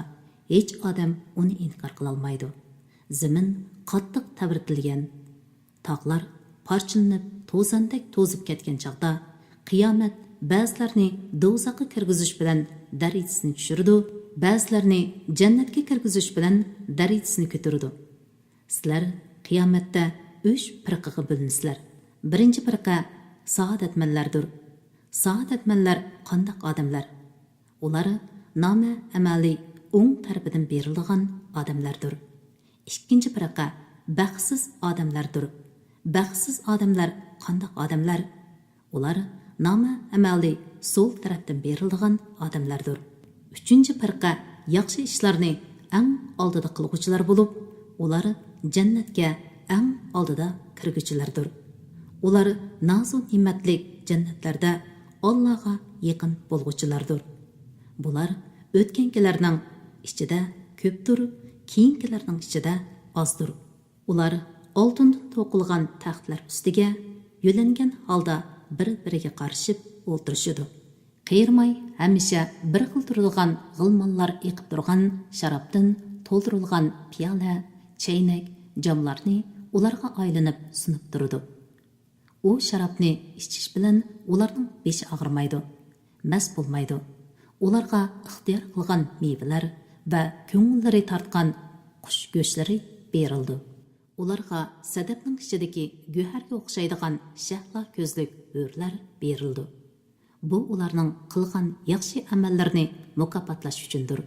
hech odam uni inkor qila olmaydi. Zamin qattiq tavritilgan, tog'lar parchalanib, to'zandek to'zib ketgan chaqda qiyomat ba'zilarni do'zaxga kirgizish bilan darajasini tushirdi, ba'zilarni jannatga kirgizish bilan darajasini ko'tardi. Sizlar qiyomatda 3 firqaga bo'linsizlar. Birinchi firqa saodatmanlardir. Saodatmanlar qandoq odamlar? Ular nomi amali o'ng tarafidan berilgan odamlardir. Ikkinchi firqa baxtsiz odamlardir. Baxtsiz odamlar qandoq odamlar? Ular nomi amali so'l tarafdan berilgan odamlardir. Uchinchi firqa yaxshi ishlarni eng oldida qilguvchilar bo'lib, ular jannatga eng oldida kirguvchilardir. Ular nazu ne'matlik jannatlarda Allohga yaqin bo'lguvchilardir. Bular o'tgankilarning ichida ko'pdir, keyingilarning ichida ozdir. Ular oltindan to'qilgan taxtlar ustiga yo'langan holda bir-biriga qarshib o'tirishidi. Qiyirmay hamisha bir xil turadigan g'ilmonlar eqib turgan sharobdan to'ldirilgan piyola, chaynak, jamlarni ularga aylanib sunib turdi. U sharobni ichish bilan ularning beshi og'rimaydi, mast bo'lmaydi. Ularga ixtiyor qilgan mevalar va ko'ngillari tortgan qush go'shtlari berildi. Ularga sadafning ichidagi go'harga o'xshaydigan shahlo ko'zlik o'rlar berildi. Bu ularning qilgan yaxshi amallarini mukofotlash uchundir.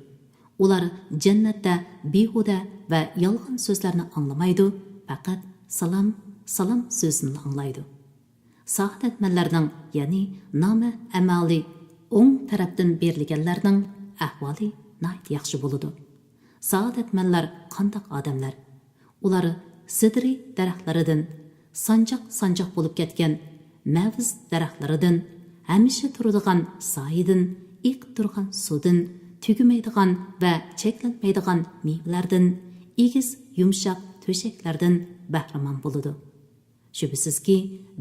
Ular jannatda behuda va yolg'on so'zlarni anglamaydi, faqat salom so'zini anglaydi. Saodatmanlarning, ya'ni nomi amali o'ng tarafdan berilganlarning ahvoli nihoyat yaxshi bo'ladi. Saodatmanlar qandoq odamlar? Ular sidri daraxtlaridan, sanjoq bo'lib ketgan maviz daraxtlaridan, hamisha turadigan soyidan, eqib turgan suvdan, tugumaydigan va cheklanmaydigan mevalardan, egiz yumshoq to'shaklardan bahramand bo'ladi. Shubhisizki,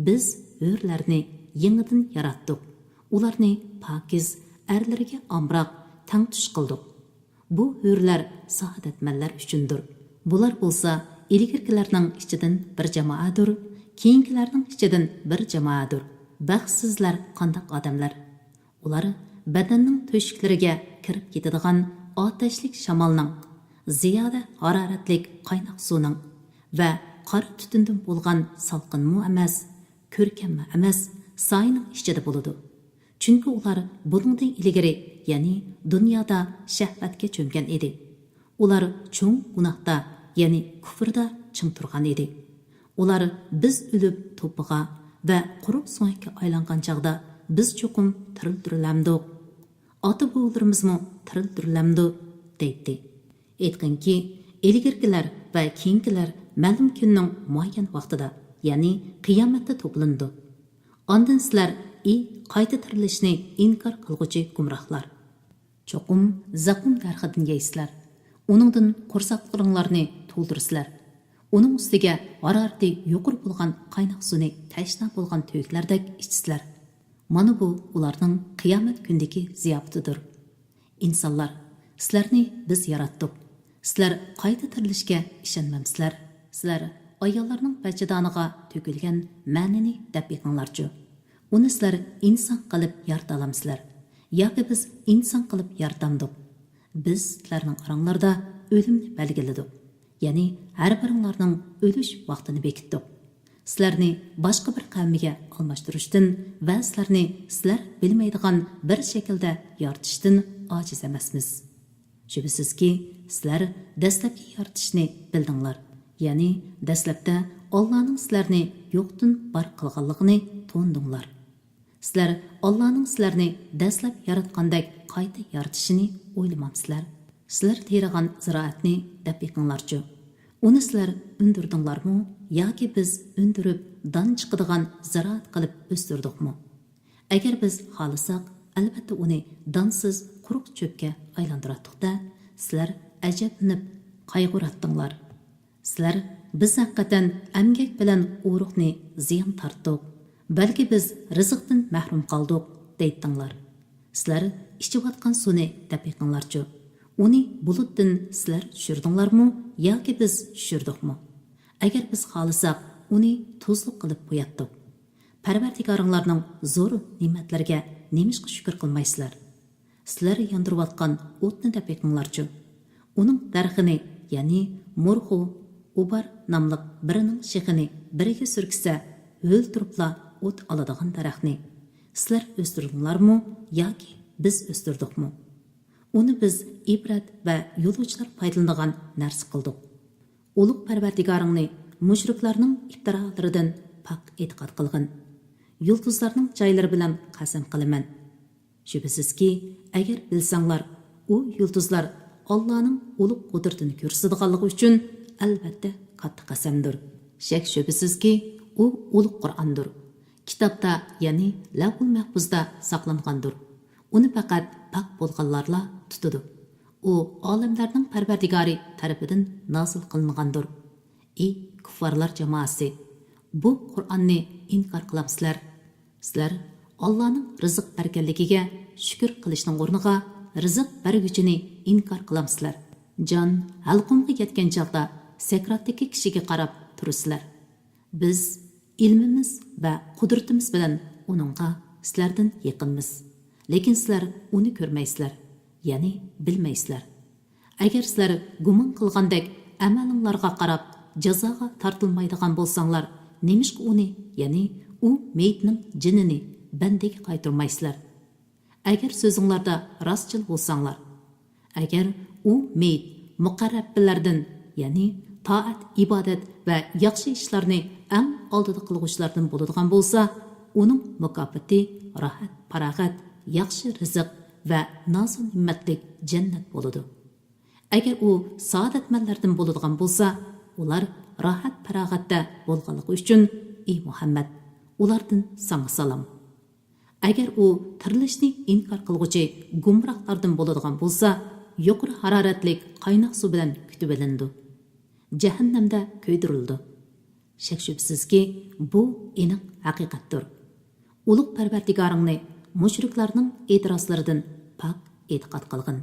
biz o'rlarni yangidan yaratdik. Ularni pokiz, erlariga omroq tang tush qildik. Bu o'rlar saodatmanlar uchundir. Bular bo'lsa, ilgirkilarning ichidan bir jamoadir, keyingilarning ichidan bir jamoadir. Baxtsizlar qandoq odamlar? Ular badanning to'shiklariga kirib ketadigan otashlik shamolning, ziyoda haroratlik qaynoq suvning va qora tutundan bo'lgan salqinmi emas, ko'rkammi emas, soyning ichida bo'ladi. Chunki ular buningdan ilgari, ya'ni dunyoda shahvatga cho'mgan edi. Ular cho'ng gunohda, ya'ni kufrda ching turgan edi. Ular biz o'lib to'piga va quruq so'ngga aylangan chog'da biz cho'qim tiriltirilamdi. Ota-bovlarimizmi tiriltirilamdi deydi. Aytganki, ilgirkilar va keyingilar ma'lum kunning muayyan vaqtida, ya'ni qiyomatda to'plandi. Ondan sizlar qayta tirilishni inkor qilg'uchi gumrohlar. Cho'qim zaqum darxidan yeysizlar. Uningdan qo'rsaqlaringlarni to'ldirsizlar. Uning ustiga harorati yuqori bo'lgan qaynoq suvni tashna bo'lgan to'yiklardek ichsizlar. Mana bu ularning qiyomat kundagi ziyofatidir. Insonlar, sizlarni biz yaratdik. Sizlar qayta tirilishga ishonmamsizlar. Sizlar ayollarning bachadoniga to'kilgan ma'nini deb yiqinglarchi. Uni sizlar inson qilib yarata olamsizlar. Yoki biz inson qilib yaratamdik. Biz sizlarning oranglarda o'limni belgiladik. Ya'ni har biringlarning o'lish vaqtini bekitdik. Sizlarni boshqa bir qavmiga almashtirishdan va sizlarni sizlar bilmaydigan bir shaklda yaratishdan ojiz emasmiz. Shubhisizki, sizlar dastlabki yaratishni bildinglar. Ya'ni dastlabda Allohning sizlarni yo'qdan bor qilganligini to'ndinglar. Sizlar Allohning sizlarni dastlab yaratgandek qayta yaratishini o'ylamamsizlar. Sizlar terigan ziroatni deb yiqinglarchi. Uni sizlar undirdinglarmi yoki biz undirib don chiqadigan ziroat qilib o'stirdikmi? Agar biz xohlasak, albatta uni donsiz quruq cho'pga aylantiratdik-da, sizlar ajablanib qayg'uratdinglar. Sizlar biz haqiqatan amgak bilan urug'ni ziyon tortdik, balki biz rizqdan mahrum qoldik deytdinglar. Sizlar ichayotgan suvni deb yiqinglarchi. Uni bulutdan sizlar tushirdinglarmi yoki biz tushirdikmi? Agar biz xohlasak, uni tuzli qilib qo'yatdik. Parvardigoringlarning zo'r ne'matlariga nemishqa shukr qilmaysizlar? Sizlar yondirayotgan o'tni deb yiqinglarchi. Uning darxini, ya'ni murxu, ubar nomli birining shixini biriga surkisa, o'ltiribla o't oladigan daraxtni sizlar o'stirdinglarmi yoki biz o'stirdikmi? Uni biz ibrat va yo'lovchilar foydalanadigan narsa qildik. Ulug' Parvardigoringni mushriklarning iftirolaridan pok e'tiqod qilgin. Yulduzlarning joylari bilan qasam qilaman. Shubhisizki, agar bilsanglar, u yulduzlar Allohning ulug' qudratini ko'rsatganligi uchun albatta katta qasamdir. Shak shubhisizki, u ulug' Qur'ondir. Kitobda, ya'ni Lavhul Mahfuzda saqlangandir. Uni faqat pok bo'lganlarla tutadi. u olamlarning parvardigori tarafidan nozil qilingandir. Ey kuffarlar jamoasi, bu Qur'onni inkor qilamsizlar. Sizlar Allohning rizq berganligiga shukr qilishning o'rniga rizq berguvchini inkor qilamsizlar. Jon halqumga yetgan chaqda sakratdagi kishiga qarab turibsizlar. Biz ilmimiz va qudratimiz bilan uningga sizlardan yaqinmiz. Lekin sizlar uni ko'rmaysizlar, ya'ni bilmaysizlar. Agar sizlar gumon qilgandek amalinglarga qarab jazoga tortilmaydigan bo'lsanglar, nemishqa uni, ya'ni u meyitning jinini bandaga qaytarmaysizlar? Agar so'zinglarda rostchil bo'lsanglar, agar u meyit muqarrablardan, ya'ni toat, ibodat va yaxshi ishlarni eng oldida qilguvchilardan bo'ladigan bo'lsa, uning mukofoti rohat, farog'at, yaxshi rizq va noz-ne'matlik jannat bo'ladi. Agar u saodatmanlardan bo'ladigan bo'lsa, ular rohat, farog'atda bo'lganligi uchun ey Muhammad, ulardan sana salom. Agar u tirilishni inkor qilguvchi gumrohlardan bo'ladigan bo'lsa, yuqori haroratlik qaynoq suv bilan kutib olindi. Jahannamda kuydirildi. Shak shubsizki, bu aniq haqiqatdir. Ulug' Parvardigoringni mushriklarning e'tirozlaridan pok e'tiqod qilgin.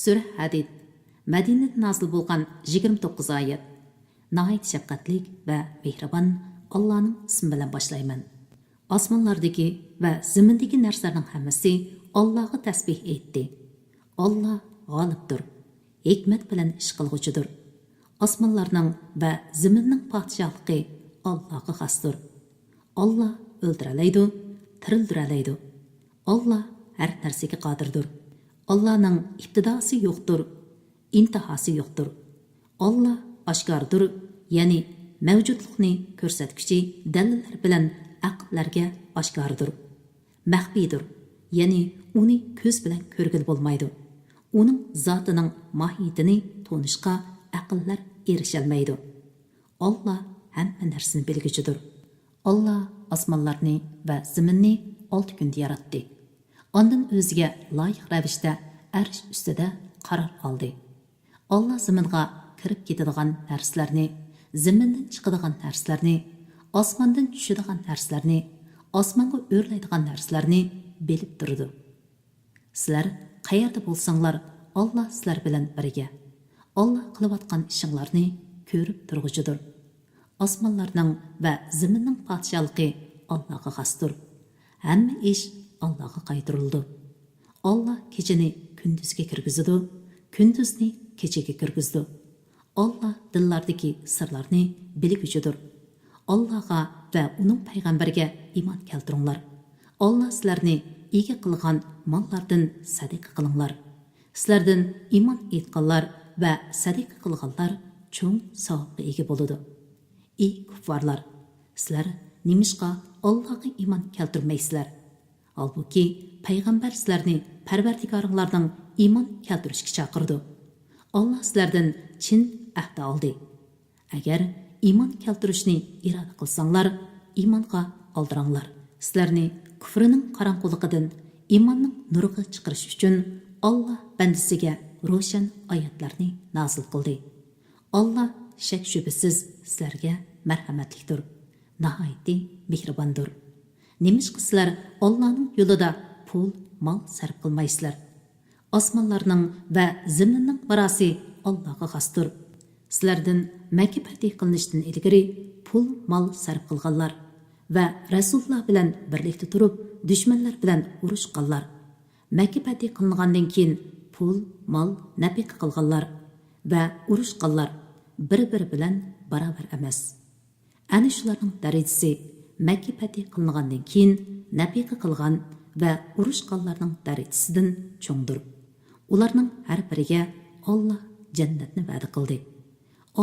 Sura Hadid, Madinada nozil bo'lgan 29 oyat. Nihoyat shafqatlik va mehribon Allohning ismi bilan boshlayman. Osmonlardagi va zimindagi narsalarning hammasi Allohga tasbih aytdi. Alloh g'olibdir, hikmat bilan ish qilg'uchidir. Osmonlarning va zaminning podshohligi Allohga xosdir. Alloh o'ldiralaydi, tirildiradi. Alloh har narsaga qodirdir. Allohning ibtidosi yo'qdir, intihosi yo'qdir. Alloh oshkordir, ya'ni mavjudlikni ko'rsatguchi dalillar bilan aqllarga oshkordir. Maxfiydir, ya'ni uni ko'z bilan ko'rgil bo'lmaydi. Uning zotining mohiyatini tonishga aqllar erisholmaydi. Alloh hamma narsani bilguchidir. Alloh osmonlarni va zaminni 6 kunda yaratdi. Ondan o'ziga loyiq ravishda arsh ustida qaror oldi. Alloh zaminga kirib ketadigan narsalarni, zamindan chiqadigan narsalarni, osmondan tushadigan narsalarni, osmonga o'rlaydigan narsalarni bilib turdi. Sizlar qayerda bo'lsanglar, Alloh sizlar bilan birga. Alloh qilayotgan ishinglarni ko'rib turg'uchidir. Osmonlarning va zaminning podshohligi Allohga xosdir. Hamma ish Allohga qaytarildi. Alloh kechani kunduzga kirgizdi, kunduzni kechaga kirgizdi. Alloh dillardagi sirlarni bilguchidir. Allohga va uning payg'ambariga iymon keltiringlar. Alloh sizlarni ega qilgan mollardan sadaqa qilinglar. Sizlardan iymon etganlar va sadaqa qilganlar cho'ng savobga ega bo'ladi. Ey kuffarlar, sizlar nimishqa Allohga iymon keltirmaysizlar? Halbuki payg'ambar sizlarni Parvardigoringlarning iymon keltirishga chaqirdi. Alloh sizlardan chin ahd oldi. Agar iymon keltirishni iroda qilsanglar, iymonga oldiranglar. Sizlarni kufrining qorong'uligidan iymonning nuriga chiqarish uchun Alloh bandasiga ro'shan oyatlarni nozil qildi. Alloh shak shubhasiz sizlarga marhamatlidir, nihoyatda mehribondir. Nimishqa sizlar Allohning yo'lida pul, mol sarf qilmaysizlar? Osmonlarning va zaminning barosi Allohga xosdir. Sizlardan Makka fath qilinishdan ilgari pul, mol sarf qilganlar va Rasululloh bilan birlikda turib, dushmanlar bilan urushganlar. Makka fath qilingandan keyin pul, mol nafiqa qilganlar va urushganlar bir-biri bilan barobar emas. Ana shularning darajasi Makka fath qilingandan keyin nafiqa qilgan va urushganlarning darajasidan cho'ngdir. Ularning har biriga Alloh jannatni va'da qildi.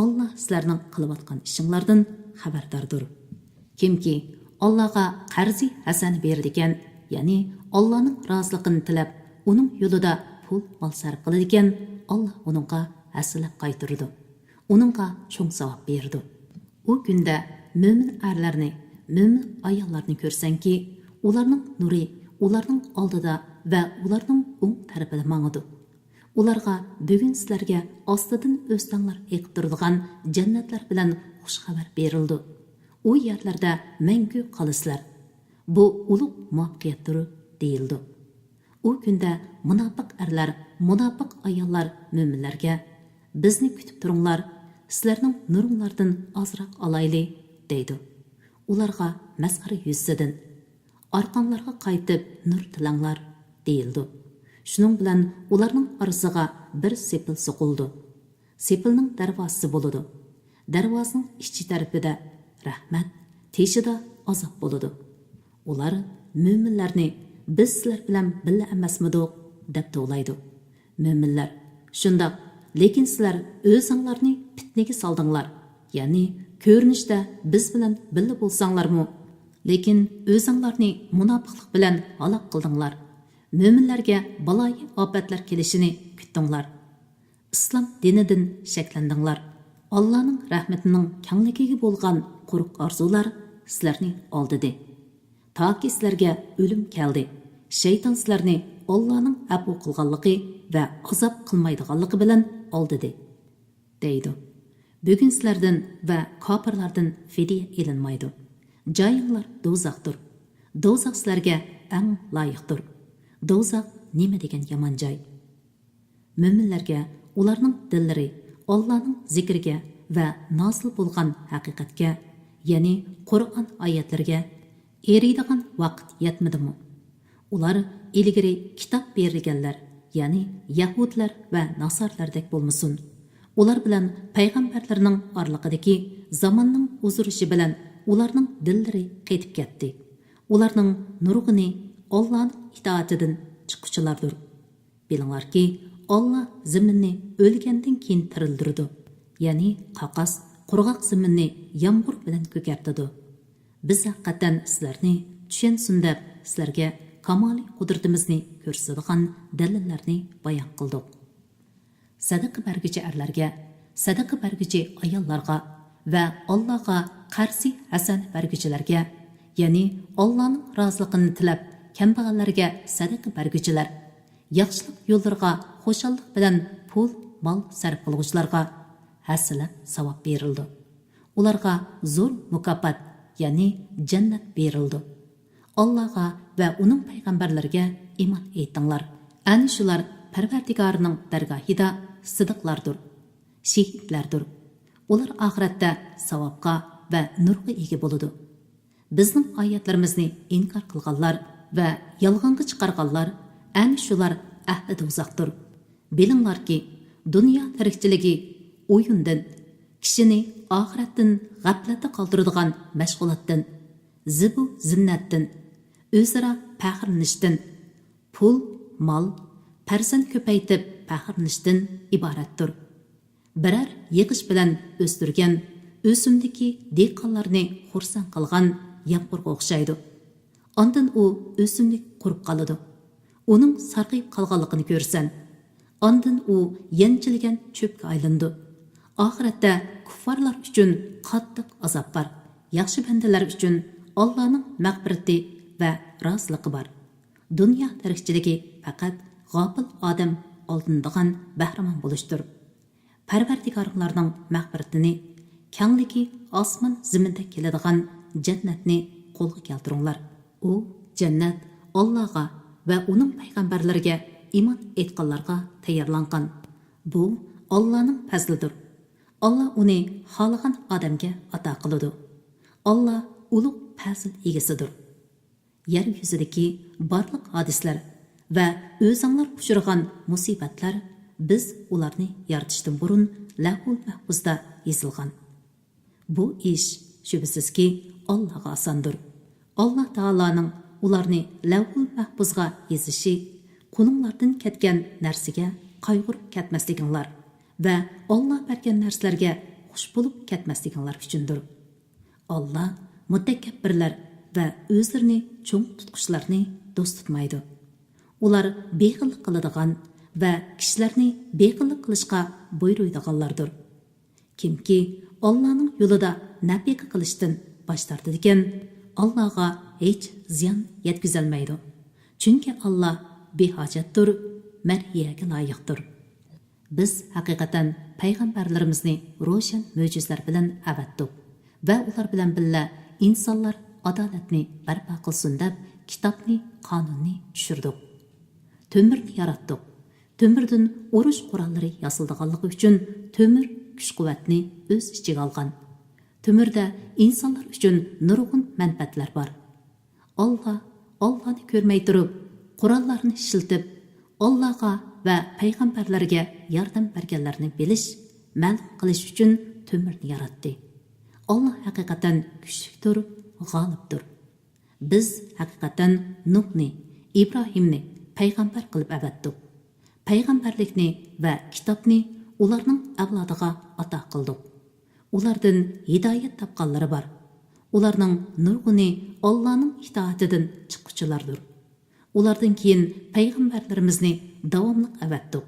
Alloh sizlarning qilayotgan ishinglardan xabardordir. Kimki Allohga qarzi hasan beradigan, ya'ni Allohning roziligini tilab, uning yo'lida pul mol sarf qiladigan, Alloh uningga hasilab qaytaradi. Uningga cho'ng savob berdi. U kunda mo'min erlarni, mo'min ayollarni ko'rsanki, ularning nuri ularning oldida va ularning o'ng tarafida mangadi. ularga bugun sizlarga ostidan o'stanglar eqib turadigan jannatlar bilan xush xabar berildi. U yerlarda mangu qolasizlar. Bu ulug' muvaffaqiyatdir deyildi. U kunda munofiq erlar, munofiq ayollar mo'minlarga bizni kutib turinglar, sizlarning nuringlardan ozroq olayli deydi. Ularga masxara yuzsidan orqanglarga qaytib nur tilanglar deyildi. Shuning bilan ularning orasiga bir sepil so'qildi. Sepilning darvozasi bo'ladi. Darvozaning ichki tarafida rahmat, teshida azob bo'ladi. Ular mo'minlarni biz sizlar bilan birga emasmidik deb to'laydi. Mo'minlar shundoq, lekin sizlar o'zinglarni fitnaga soldinglar. Ya'ni ko'rinishda biz bilan birga bo'lsanglarmi, lekin o'zinglarni munofiqlik bilan halok qildinglar. Mo'minlarga baloyi ofatlar kelishini kutdinglar. Islom dinidan shaklandinglar. Allohning rahmatining kengligiga bo'lgan quruq orzular sizlarni oldidi. Toki sizlarga o'lim keldi. Shayton sizlarni Allohning afu qilganligi va azob qilmaydiganligi bilan oldidi deydi. Bugun sizlardan va kofirlardan fidiya elinmaydi. Joyinglar do'zaxdir. Do'zax sizlarga eng loyiqdir. Do'zax nima degan yomon joy? Mo'minlarga ularning dillari Allohning zikriga va nozil bo'lgan haqiqatga, ya'ni Qur'on oyatlariga eriydigan vaqt yetmadimi? Ular ilgari kitob berilganlar, ya'ni Yahudlar va Nasarlardek bo'lmasin. Ular bilan payg'ambarlarning oraliqidagi zamonning uzurishi bilan ularning dillari qaytib ketdi. Ularning nurg'ini Allohning itoatidan chiquvchilardir. Bilinglarki, Alloh zaminni o'lgandan keyin tirildirdi. Ya'ni qaqas, qurg'oq zaminni yomg'ir bilan ko'kartirdi. Biz haqiqatan sizlarni tushunsin deb sizlarga kamoliy qudratimizni ko'rsatadigan dalillarni bayon qildik. Sadaqa berguchi erlarga, sadaqa berguchi ayollarga va Allohga qarshi hasan berguchilarga, ya'ni Allohning roziligini tilab kambag'allarga sadaqa berguchilar, yaxshilik yo'llariga xo'shallik bilan pul, mol sarf qiluvchilarga hasilab savob berildi. Ularga zo'r mukofot, ya'ni jannat berildi. Allohga va uning payg'ambarlariga iymon etdinglar. Ana shular Parvardigorning dargohida sidiqlardir, shehidlardir. Ular oxiratda savobga va nurga ega bo'ladi. Bizning oyatlarimizni inkor qilganlar va yolg'onga chiqarganlar ana shular ahli do'zaxdir. Bilinglarki, dunyo tirikchiligi o'yindan, kishini oxiratdan g'aflatda qoldiradigan mashg'ulotdan, zibu zinnatdan, o'zaro faxrlanishdan, pul, mol, farzand ko'paytib faxrlanishdan iboratdir. Biror yig'ish bilan o'stirgan o'simdiki dehqonlarni xursand qilgan yomg'irga o'xshaydi. Ondan u o'simlik qurib qoladi. Uning sarg'ayib qolganligini ko'rsan, ondan u yanchilgan cho'pga aylandi. Oxiratda kuffarlar uchun qattiq azob bor. Yaxshi bandalar uchun Allohning mag'firati va roziligi bor. Dunyo tirikchiligi faqat g'ofil odam oldindigan bahramon bo'lishdir. Parvardigoringlarning mag'firatini, kengligi osmon zaminda keladigan jannatni qo'lga keltiringlar. U jannat Allohga va uning payg'ambarlariga iymon etganlarga tayyorlangan. Bu Allohning fazlidir. Allah uni xohlagan odamga ato qiladi. Allah ulug' fazl egasidir. Yer yuzidagi barliq hadislar va o'zinglar uchragan musibatlar biz ularni yaratishdan burun Lahul Mahfuzda yozilgan. Bu ish shubhisizki Allohga osondir. Alloh taoloning ularni Lahul Mahfuzga yozishi qulinglardan ketgan narsaga qayg'urib ketmasliginglar va Alloh bergan narsalarga xush bo'lib ketmasliginglar uchundir. Alloh mutakabbirlar va o'zlarini cho'ng tutquchlarni do'st tutmaydi. Ular bexillik qiladigan va kishilarni bexillik qilishga buyuradiganlardir. Kimki Allohning yo'lida nafiqa qilishdan bosh tortadigan, Allohga hech ziyon yetkazolmaydi. Chunki Alloh behojatdir, marhiyaga loyiqdir. Biz haqiqatan payg'ambarlarimizni ro'shan mo'jizalar bilan avatdik va ular bilan birga insonlar adolatni barpo qilsin deb kitobni, qonunni tushirdik. Tömürni yaratdik. Tömürdən urush qurollari yasaldiganligi uchun tömür kuch-quvvatni o'z ichiga olgan. Tömürdə insonlar uchun nurg'un manfaatlar bor. Allohni ko'rmay turib, qurollarni ishlatib, Allohga va payg'ambarlarga yordam berganlarni bilish, ma'lum qilish uchun tömürni yaratdi. Allah haqiqatan kuchlidir, g'olibdir. Biz haqiqatan Nuhni, Ibrohimni payg'ambar qilib avatdik. Payg'ambarlikni va kitobni ularning avlodiga ato qildik. Ulardan hidoyat topganlari bor. Ularning nurg'uni Allohning itoatidan chiquvchilardir. Ulardan keyin payg'ambarlarimizni davomli avatdik.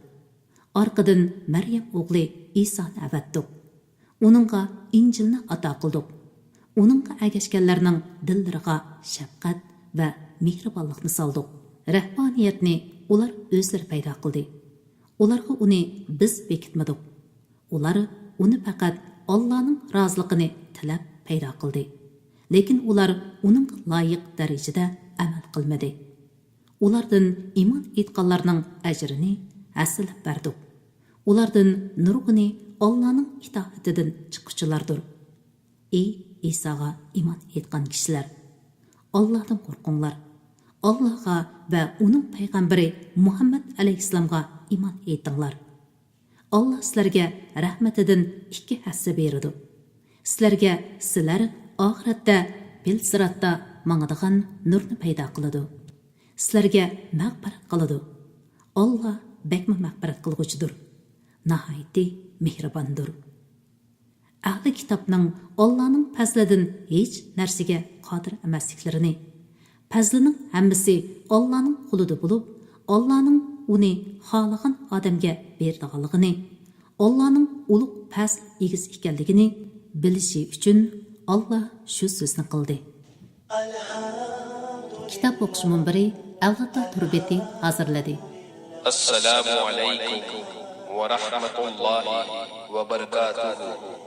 Orqadan Maryam o'g'li Isoni avatdik. Uningga Injilni ato qildik. Uningga agashganlarning dillariga shafqat va mehribonlikni soldik. Rahmoniyatni ular o'zlari paydo qildi. Ularga uni biz bekitmadik. Ular uni faqat Allohning roziligini tilab paydo qildi. Lekin ular uning loyiq darajada amal qilmadi. Ulardan iymon etganlarning ajrini aslab berdik. Ulardan nurg'uni Allohning itoatidan chiquvchilardir. Ey Isoga iymon etgan kishilar, Allohdan qo'rqinglar. Allohga va uning payg'ambari Muhammad alayhissalomga iymon etinglar. Allah sizlarga rahmatidan 2 hassa beradi. Sizlar oxiratda bil siratda mangadigan nurni paydo qiladi. Sizlarga mag'firat qiladi. Allah bakma mag'firat qilg'uchidir. Nihoyatda mehribondir. Ahli kitobning Allohning fazlidan hech narsaga qodir emasliklarini, fazlining hammasi Allohning qo'lida bo'lib, Allohning uni xohlagan odamga berdiganligini, Allohning ulug' fazl egiz ekanligini bilishi uchun Alloh shu so'zni qildi. Kitob o'qish munbiri Avlodlar turbeti hozirladi. Assalomu alaykum va rahmatullohi va barakatuh.